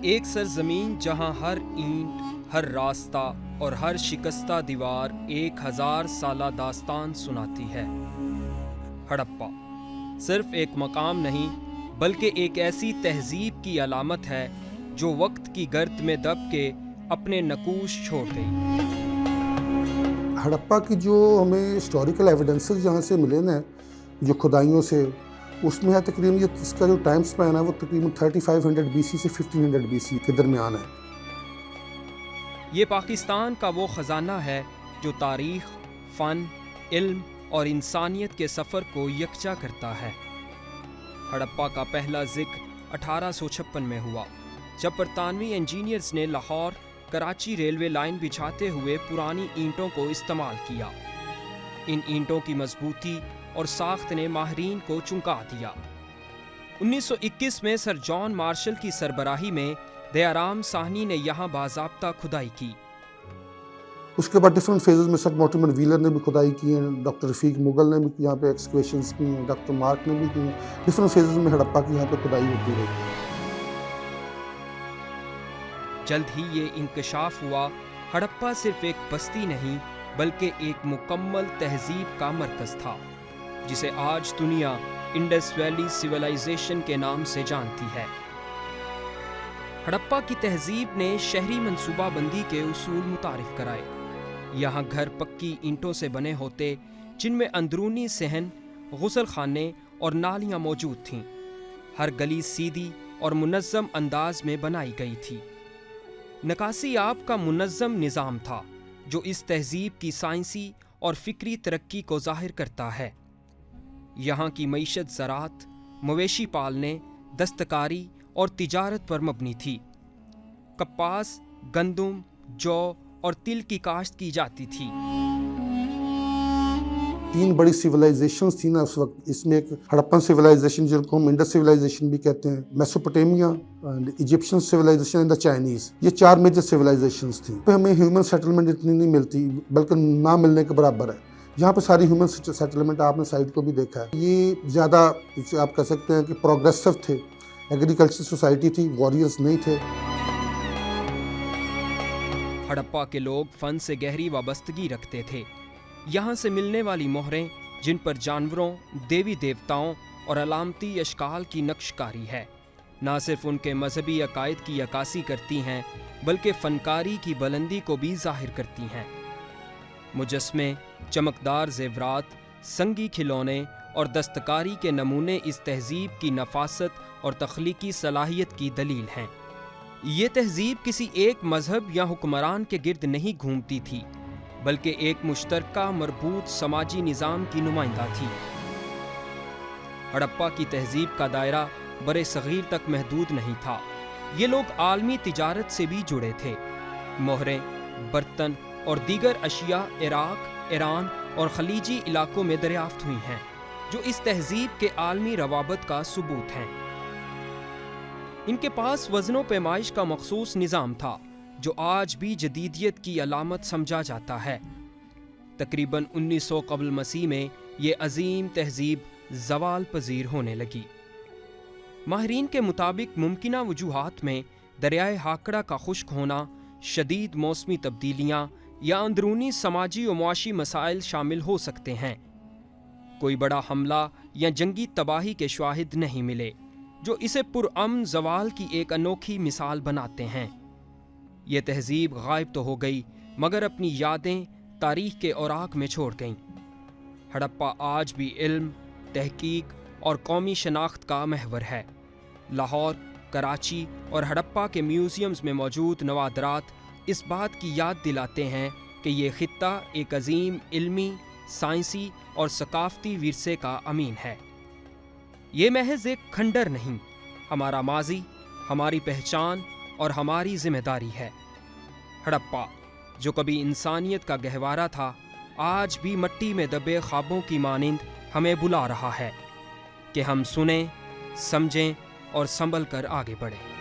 ایک سرزمین جہاں ہر اینٹ، ہر راستہ اور ہر شکستہ دیوار 1000 سالہ داستان سناتی ہے۔ ہڑپا صرف ایک مقام نہیں بلکہ ایک ایسی تہذیب کی علامت ہے جو وقت کی گرد میں دب کے اپنے نقوش چھوڑ گئی۔ ہڑپا کی جو ہمیں ہسٹوریکل ایویڈنسز جہاں سے ملے نا، جو کھدائیوں سے، اس میں ہے تقریباً اس کا جو ٹائم سپین ہے وہ تقریباً 3500 BC سے 1500 BC کے درمیان ہے۔ یہ پاکستان کا وہ خزانہ ہے جو تاریخ، فن، علم اور انسانیت کے سفر کو یکجا کرتا ہے۔ ہڑپا کا پہلا ذکر 1856 میں ہوا جب برطانوی انجینئرز نے لاہور کراچی ریلوے لائن بچھاتے ہوئے پرانی اینٹوں کو استعمال کیا۔ ان اینٹوں کی مضبوطی اور ساخت نے ماہرین کو چونکا دیا۔ 1921 میں سر جان مارشل کی سربراہی میں دیارام ساہنی نے یہاں باضابطہ کھدائی کی۔ اس کے بعد ڈفرینٹ فیزز میں سر مورٹیمر ویلر نے بھی کھدائی کی ہیں، ڈاکٹر رفیق مغل نے بھی یہاں پہ ایکسکیویشنز کی ہیں، ڈاکٹر مارک نے بھی کی ہیں۔ ڈفرینٹ فیزز میں ہڑپا کی یہاں پہ کھدائی ہوتی رہی۔ جلد ہی یہ انکشاف ہوا ہڑپا صرف ایک بستی نہیں بلکہ ایک مکمل تہذیب کا مرکز تھا، جسے آج دنیا انڈس ویلی سویلائزیشن کے نام سے جانتی ہے۔ ہڑپا کی تہذیب نے شہری منصوبہ بندی کے اصول متعارف کرائے۔ یہاں گھر پکی اینٹوں سے بنے ہوتے جن میں اندرونی صحن، غسل خانے اور نالیاں موجود تھیں۔ ہر گلی سیدھی اور منظم انداز میں بنائی گئی تھی۔ نکاسی آب کا منظم نظام تھا جو اس تہذیب کی سائنسی اور فکری ترقی کو ظاہر کرتا ہے۔ یہاں کی معیشت زراعت، مویشی پالنے، دستکاری اور تجارت پر مبنی تھی۔ کپاس، گندم، جو اور تل کی کاشت کی جاتی تھی۔ 3 بڑی سویلائزیشنز تھیں نا اس وقت، اس میں ایک ہڑپن سویلائزیشن جن کو ہم انڈس سویلائزیشن بھی کہتے ہیں، Mesopotamia, Egyptian civilization and the Chinese, یہ 4 میجر سویلائزیشنز تھیں۔ پہ ہمیں ہیومن سیٹلمنٹ اتنی نہیں ملتی بلکہ نہ ملنے کے برابر ہے۔ یہاں پہ ساری ہیومن سیٹلمنٹ آپ نے سائٹ کو بھی دیکھا ہے، یہ زیادہ آپ کہہ سکتے ہیں کہ پروگریسو تھے، ایگریکلچر سوسائٹی تھی، واریئرز نہیں تھے۔ ہڑپا کے لوگ فن سے گہری وابستگی رکھتے تھے۔ یہاں سے ملنے والی مہریں جن پر جانوروں، دیوی دیوتاؤں اور علامتی اشکال کی نقش کاری ہے، نہ صرف ان کے مذہبی عقائد کی عکاسی کرتی ہیں بلکہ فنکاری کی بلندی کو بھی ظاہر کرتی ہیں۔ مجسمے، چمکدار زیورات، سنگی کھلونے اور دستکاری کے نمونے اس تہذیب کی نفاست اور تخلیقی صلاحیت کی دلیل ہیں۔ یہ تہذیب کسی ایک مذہب یا حکمران کے گرد نہیں گھومتی تھی بلکہ ایک مشترکہ مربوط سماجی نظام کی نمائندہ تھی۔ ہڑپا کی تہذیب کا دائرہ برے صغیر تک محدود نہیں تھا۔ یہ لوگ عالمی تجارت سے بھی جڑے تھے۔ مہریں، برتن اور دیگر اشیاء عراق، ایران اور خلیجی علاقوں میں دریافت ہوئی ہیں جو اس تہذیب کے عالمی روابط کا ثبوت ہیں۔ ان کے پاس وزن و پیمائش کا مخصوص نظام تھا جو آج بھی جدیدیت کی علامت سمجھا جاتا ہے۔ تقریباً 1900 قبل مسیح میں یہ عظیم تہذیب زوال پذیر ہونے لگی۔ ماہرین کے مطابق ممکنہ وجوہات میں دریائے ہاکڑا کا خشک ہونا، شدید موسمی تبدیلیاں یا اندرونی سماجی و معاشی مسائل شامل ہو سکتے ہیں۔ کوئی بڑا حملہ یا جنگی تباہی کے شواہد نہیں ملے جو اسے پرامن زوال کی ایک انوکھی مثال بناتے ہیں۔ یہ تہذیب غائب تو ہو گئی مگر اپنی یادیں تاریخ کے اوراق میں چھوڑ گئیں۔ ہڑپا آج بھی علم، تحقیق اور قومی شناخت کا محور ہے۔ لاہور، کراچی اور ہڑپا کے میوزیمز میں موجود نوادرات اس بات کی یاد دلاتے ہیں کہ یہ خطہ ایک عظیم علمی، سائنسی اور ثقافتی ورثے کا امین ہے۔ یہ محض ایک کھنڈر نہیں، ہمارا ماضی، ہماری پہچان اور ہماری ذمہ داری ہے۔ ہڑپا، جو کبھی انسانیت کا گہوارہ تھا، آج بھی مٹی میں دبے خوابوں کی مانند ہمیں بلا رہا ہے کہ ہم سنیں، سمجھیں اور سنبھل کر آگے بڑھیں۔